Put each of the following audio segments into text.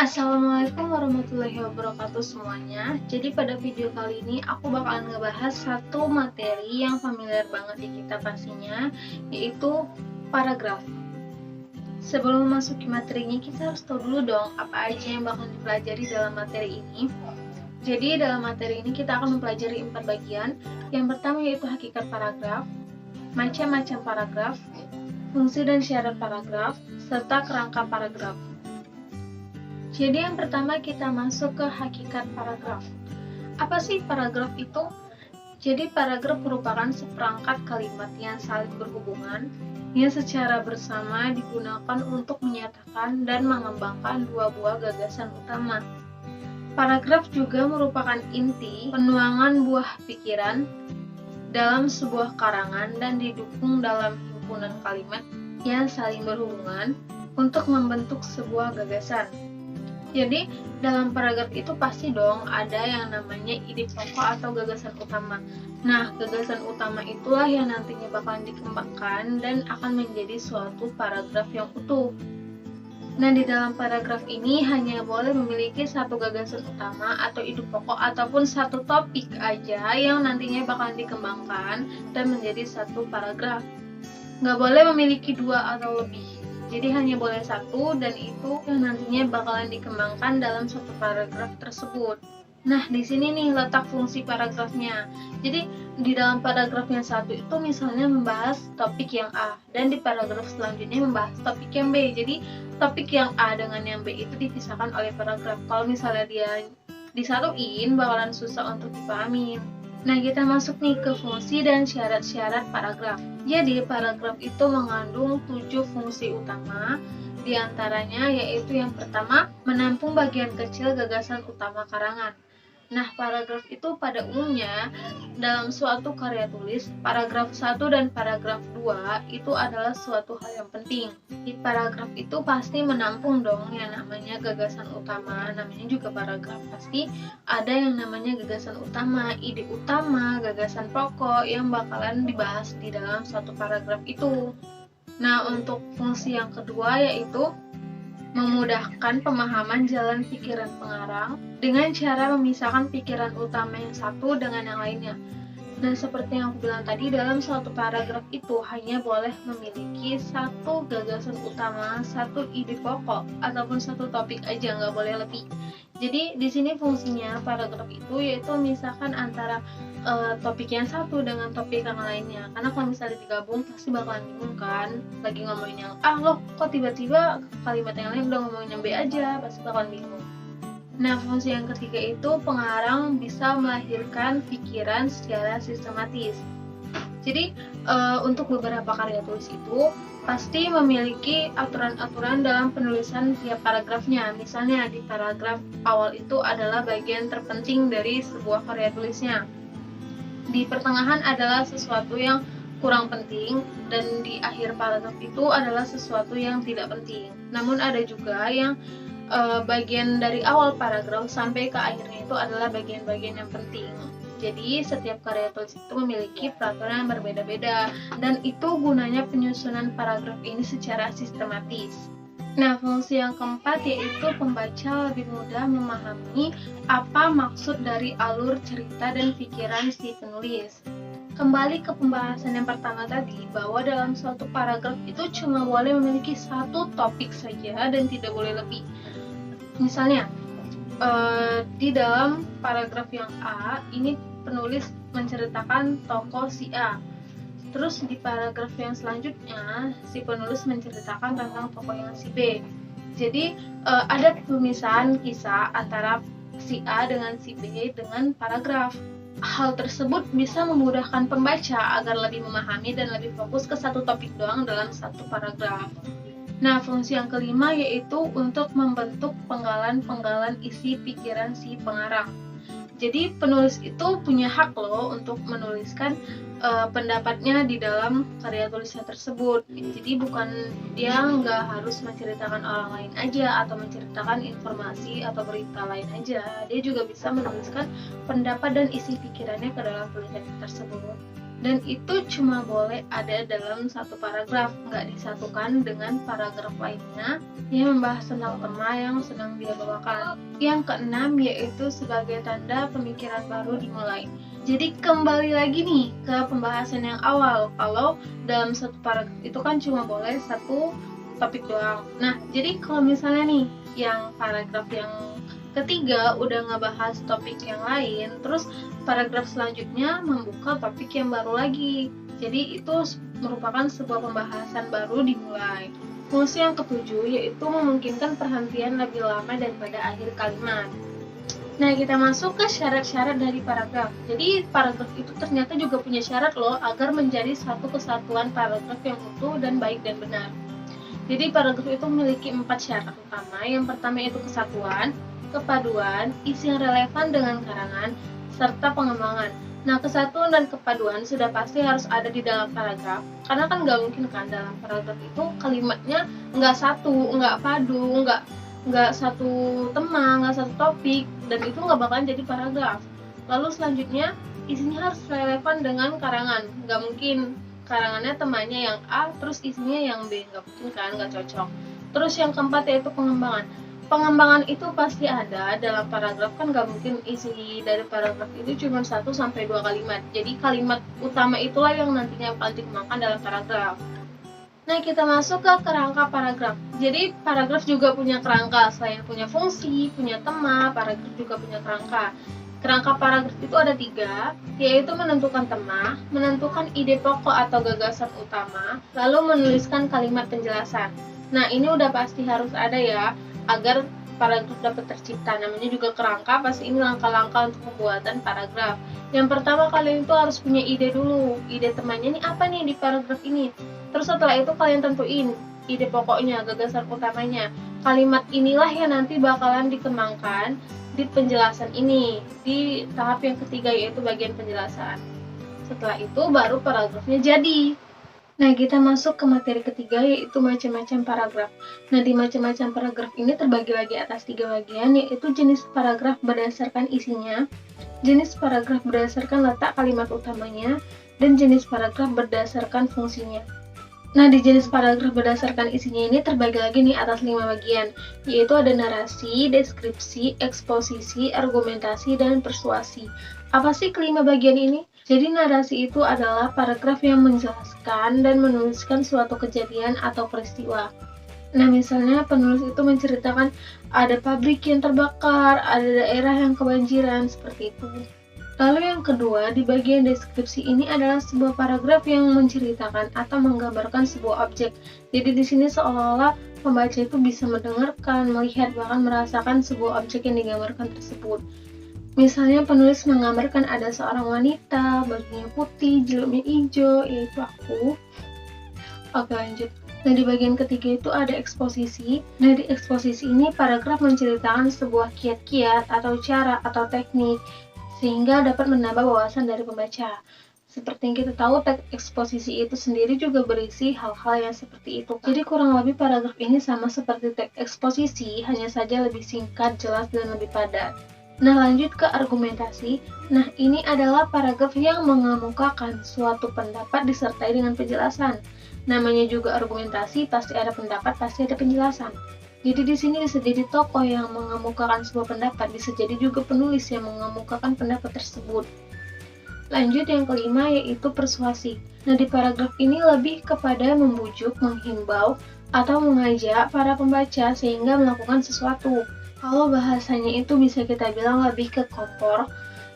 Assalamualaikum warahmatullahi wabarakatuh semuanya. Jadi pada video kali ini aku bakalan ngebahas satu materi yang familiar banget di kita pastinya, yaitu paragraf. Sebelum memasuki materinya, kita harus tahu dulu dong apa aja yang bakal dipelajari dalam materi ini. Jadi dalam materi ini kita akan mempelajari 4 bagian. Yang pertama yaitu hakikat paragraf, macam-macam paragraf, fungsi dan syarat paragraf, serta kerangka paragraf. Jadi yang pertama kita masuk ke hakikat paragraf. Apa sih paragraf itu? Jadi paragraf merupakan seperangkat kalimat yang saling berhubungan yang secara bersama digunakan untuk menyatakan dan mengembangkan dua buah gagasan utama. Paragraf juga merupakan inti penuangan buah pikiran dalam sebuah karangan dan didukung dalam himpunan kalimat yang saling berhubungan untuk membentuk sebuah gagasan. Jadi, dalam paragraf itu pasti dong ada yang namanya ide pokok atau gagasan utama. Nah, gagasan utama itulah yang nantinya bakalan dikembangkan dan akan menjadi suatu paragraf yang utuh. Nah, di dalam paragraf ini hanya boleh memiliki satu gagasan utama atau ide pokok ataupun satu topik aja yang nantinya bakalan dikembangkan dan menjadi satu paragraf. Nggak boleh memiliki dua atau lebih. Jadi hanya boleh satu dan itu yang nantinya bakalan dikembangkan dalam satu paragraf tersebut. Nah, di sini nih letak fungsi paragrafnya. Jadi di dalam paragraf yang satu itu misalnya membahas topik yang A dan di paragraf selanjutnya membahas topik yang B. Jadi topik yang A dengan yang B itu dipisahkan oleh paragraf. Kalau misalnya dia disatuin bakalan susah untuk dipahami. Nah, kita masuk nih ke fungsi dan syarat-syarat paragraf. Jadi, paragraf itu mengandung 7 fungsi utama, diantaranya yaitu yang pertama, menampung bagian kecil gagasan utama karangan. Nah, paragraf itu pada umumnya dalam suatu karya tulis, paragraf 1 dan paragraf 2 itu adalah suatu hal yang penting. Di paragraf itu pasti menampung dong yang namanya gagasan utama, namanya juga paragraf. Pasti ada yang namanya gagasan utama, ide utama, gagasan pokok yang bakalan dibahas di dalam suatu paragraf itu. Nah, untuk fungsi yang kedua yaitu memudahkan pemahaman jalan pikiran pengarang dengan cara memisahkan pikiran utama yang satu dengan yang lainnya. Nah, seperti yang aku bilang tadi, dalam suatu paragraf itu hanya boleh memiliki satu gagasan utama, satu ide pokok, ataupun satu topik aja, nggak boleh lebih. Jadi, di sini fungsinya paragraf itu yaitu memisahkan antara topik yang satu dengan topik yang lainnya. Karena kalau misalnya digabung, pasti bakalan bingung kan? Lagi ngomongin yang A, loh kok tiba-tiba kalimat yang lain udah ngomongin yang B aja, pasti bakalan bingung. Nah, fungsi yang ketiga itu pengarang bisa melahirkan pikiran secara sistematis. Jadi, untuk beberapa karya tulis itu pasti memiliki aturan-aturan dalam penulisan tiap paragrafnya. Misalnya, di paragraf awal itu adalah bagian terpenting dari sebuah karya tulisnya. Di pertengahan adalah sesuatu yang kurang penting, dan di akhir paragraf itu adalah sesuatu yang tidak penting. Namun ada juga yang bagian dari awal paragraf sampai ke akhirnya itu adalah bagian-bagian yang penting. Jadi setiap karya tulis itu memiliki peraturan yang berbeda-beda, dan itu gunanya penyusunan paragraf ini secara sistematis. Nah, fungsi yang keempat yaitu pembaca lebih mudah memahami apa maksud dari alur cerita dan pikiran si penulis. Kembali ke pembahasan yang pertama tadi, bahwa dalam suatu paragraf itu cuma boleh memiliki satu topik saja dan tidak boleh lebih. Misalnya, di dalam paragraf yang A, ini penulis menceritakan tokoh si A. Terus di paragraf yang selanjutnya, si penulis menceritakan tentang tokoh yang si B. Jadi, ada pemisahan kisah antara si A dengan si B dengan paragraf. Hal tersebut bisa memudahkan pembaca agar lebih memahami dan lebih fokus ke satu topik doang dalam satu paragraf. Nah, fungsi yang kelima yaitu untuk membentuk penggalan-penggalan isi pikiran si pengarang. Jadi, penulis itu punya hak loh untuk menuliskan pendapatnya di dalam karya tulisnya tersebut. Jadi, bukan dia nggak harus menceritakan orang lain aja atau menceritakan informasi atau berita lain aja. Dia juga bisa menuliskan pendapat dan isi pikirannya ke dalam tulisan tersebut. dan itu cuma boleh ada dalam satu paragraf, nggak disatukan dengan paragraf lainnya yang membahas tentang tema yang sedang dia bawakan. Yang keenam yaitu sebagai tanda pemikiran baru dimulai. Jadi kembali lagi nih ke pembahasan yang awal, kalau dalam satu paragraf itu kan cuma boleh satu topik doang. Nah, jadi kalau misalnya nih yang paragraf yang ketiga udah ngebahas topik yang lain, terus paragraf selanjutnya membuka topik yang baru lagi. Jadi itu merupakan sebuah pembahasan baru dimulai. Fungsi yang ketujuh yaitu memungkinkan perhentian lebih lama daripada akhir kalimat. Nah, kita masuk ke syarat-syarat dari paragraf. Jadi paragraf itu ternyata juga punya syarat loh agar menjadi satu kesatuan paragraf yang utuh dan baik dan benar. Jadi paragraf itu memiliki 4 syarat utama. Yang pertama itu kesatuan, kepaduan, isi yang relevan dengan karangan, serta pengembangan. Nah, kesatuan dan kepaduan sudah pasti harus ada di dalam paragraf, karena kan nggak mungkin kan dalam paragraf itu kalimatnya nggak satu, nggak padu, nggak satu tema, nggak satu topik, dan itu nggak bakalan jadi paragraf. Lalu selanjutnya, isinya harus relevan dengan karangan. Nggak mungkin karangannya temanya yang A, terus isinya yang B, nggak mungkin kan, nggak cocok. Terus yang keempat yaitu pengembangan. Pengembangan itu pasti ada dalam paragraf, kan nggak mungkin isi dari paragraf itu cuma 1-2 kalimat. Jadi kalimat utama itulah yang nantinya akan dikembangkan dalam paragraf. Nah, kita masuk ke kerangka paragraf. Jadi paragraf juga punya kerangka, selain punya fungsi, punya tema, paragraf juga punya kerangka. Kerangka paragraf itu ada 3, yaitu menentukan tema, menentukan ide pokok atau gagasan utama, lalu menuliskan kalimat penjelasan. Nah, ini udah pasti harus ada ya, agar paragraf dapat tercipta. Namanya juga kerangka, pasti ini langkah-langkah untuk pembuatan paragraf. Yang pertama, kalian itu harus punya ide dulu. Ide temannya nih apa nih di paragraf ini. Terus setelah itu kalian tentuin ide pokoknya, gagasan utamanya. Kalimat inilah yang nanti bakalan dikembangkan di penjelasan ini, di tahap yang ketiga yaitu bagian penjelasan. Setelah itu baru paragrafnya jadi. Nah, kita masuk ke materi ketiga yaitu macam-macam paragraf. Nah, di macam-macam paragraf ini terbagi lagi atas 3 bagian, yaitu jenis paragraf berdasarkan isinya, jenis paragraf berdasarkan letak kalimat utamanya, dan jenis paragraf berdasarkan fungsinya. Nah, di jenis paragraf berdasarkan isinya ini terbagi lagi nih atas 5 bagian, yaitu ada narasi, deskripsi, eksposisi, argumentasi, dan persuasi. Apa sih kelima bagian ini? Jadi narasi itu adalah paragraf yang menjelaskan dan menuliskan suatu kejadian atau peristiwa. Nah, misalnya penulis itu menceritakan ada pabrik yang terbakar, ada daerah yang kebanjiran, seperti itu. Lalu yang kedua, di bagian deskripsi ini adalah sebuah paragraf yang menceritakan atau menggambarkan sebuah objek. Jadi di sini seolah-olah pembaca itu bisa mendengarkan, melihat, bahkan merasakan sebuah objek yang digambarkan tersebut. Misalnya penulis menggambarkan ada seorang wanita, bajunya putih, jilbabnya hijau, yaitu aku. Oke, lanjut. Nah, di bagian ketiga itu ada eksposisi. Nah, di eksposisi ini paragraf menceritakan sebuah kiat-kiat atau cara atau teknik sehingga dapat menambah wawasan dari pembaca. Seperti yang kita tahu, teks eksposisi itu sendiri juga berisi hal-hal yang seperti itu. Jadi kurang lebih paragraf ini sama seperti teks eksposisi, hanya saja lebih singkat, jelas, dan lebih padat. Nah, lanjut ke argumentasi. Nah, ini adalah paragraf yang mengemukakan suatu pendapat disertai dengan penjelasan. Namanya juga argumentasi, pasti ada pendapat, pasti ada penjelasan. Jadi di sini bisa jadi tokoh yang mengemukakan sebuah pendapat, bisa jadi juga penulis yang mengemukakan pendapat tersebut. Lanjut yang kelima yaitu persuasi. Nah, di paragraf ini lebih kepada membujuk, menghimbau, atau mengajak para pembaca sehingga melakukan sesuatu. Kalau bahasanya itu bisa kita bilang lebih ke kompor.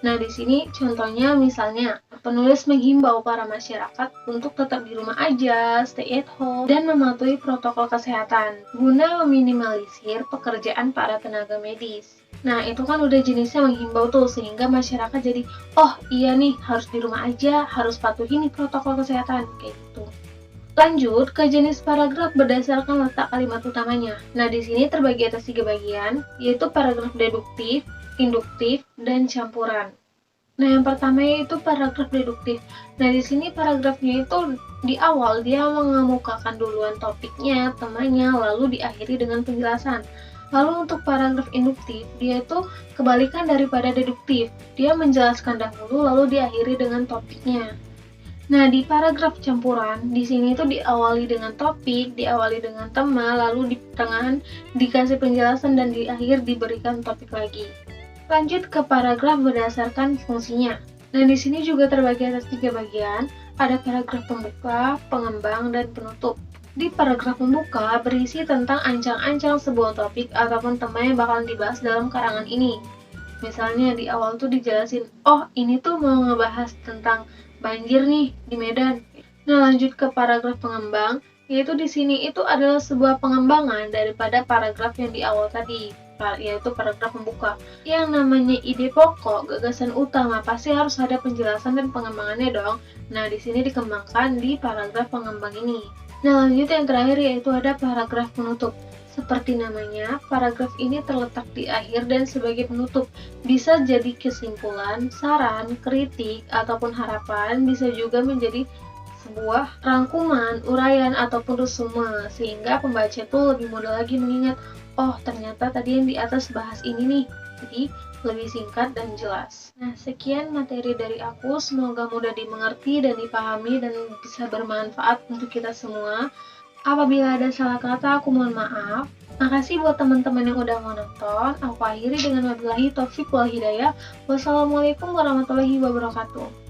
Nah, di sini contohnya misalnya penulis menghimbau para masyarakat untuk tetap di rumah aja, stay at home, dan mematuhi protokol kesehatan guna meminimalisir pekerjaan para tenaga medis. Nah, itu kan udah jenisnya menghimbau tuh, sehingga masyarakat jadi, oh iya nih, harus di rumah aja, harus patuhi nih protokol kesehatan, kayak gitu. Lanjut ke jenis paragraf berdasarkan letak kalimat utamanya. Nah, di sini terbagi atas 3 bagian, yaitu paragraf deduktif, induktif, dan campuran. Nah, yang pertama yaitu paragraf deduktif. Nah, di sini paragrafnya itu di awal dia mengemukakan duluan topiknya, temanya, lalu diakhiri dengan penjelasan. Lalu untuk paragraf induktif, dia itu kebalikan daripada deduktif. Dia menjelaskan dahulu lalu diakhiri dengan topiknya. Nah, di paragraf campuran, di sini itu diawali dengan topik, diawali dengan tema, lalu di pertengahan dikasih penjelasan, dan di akhir diberikan topik lagi. Lanjut ke paragraf berdasarkan fungsinya. Nah, di sini juga terbagi atas 3 bagian, ada paragraf pembuka, pengembang, dan penutup. Di paragraf pembuka berisi tentang ancang-ancang sebuah topik ataupun tema yang bakalan dibahas dalam karangan ini. Misalnya di awal tuh dijelasin, oh ini tuh mau ngebahas tentang banjir nih di Medan. Nah, lanjut ke paragraf pengembang, yaitu di sini itu adalah sebuah pengembangan daripada paragraf yang di awal tadi, yaitu paragraf pembuka. Yang namanya ide pokok, gagasan utama pasti harus ada penjelasan dan pengembangannya dong. Nah, di sini dikembangkan di paragraf pengembang ini. Nah, lanjut yang terakhir yaitu ada paragraf penutup. Seperti namanya, paragraf ini terletak di akhir dan sebagai penutup. Bisa jadi kesimpulan, saran, kritik, ataupun harapan, bisa juga menjadi sebuah rangkuman, uraian, ataupun resume, sehingga pembaca tuh lebih mudah lagi mengingat, oh ternyata tadi yang di atas bahas ini nih. Jadi, lebih singkat dan jelas. Nah, sekian materi dari aku, semoga mudah dimengerti dan dipahami dan bisa bermanfaat untuk kita semua. Apabila ada salah kata, aku mohon maaf. Makasih buat teman-teman yang udah mau nonton. Aku akhiri dengan wabillahi taufiq wal hidayah. Wassalamualaikum warahmatullahi wabarakatuh.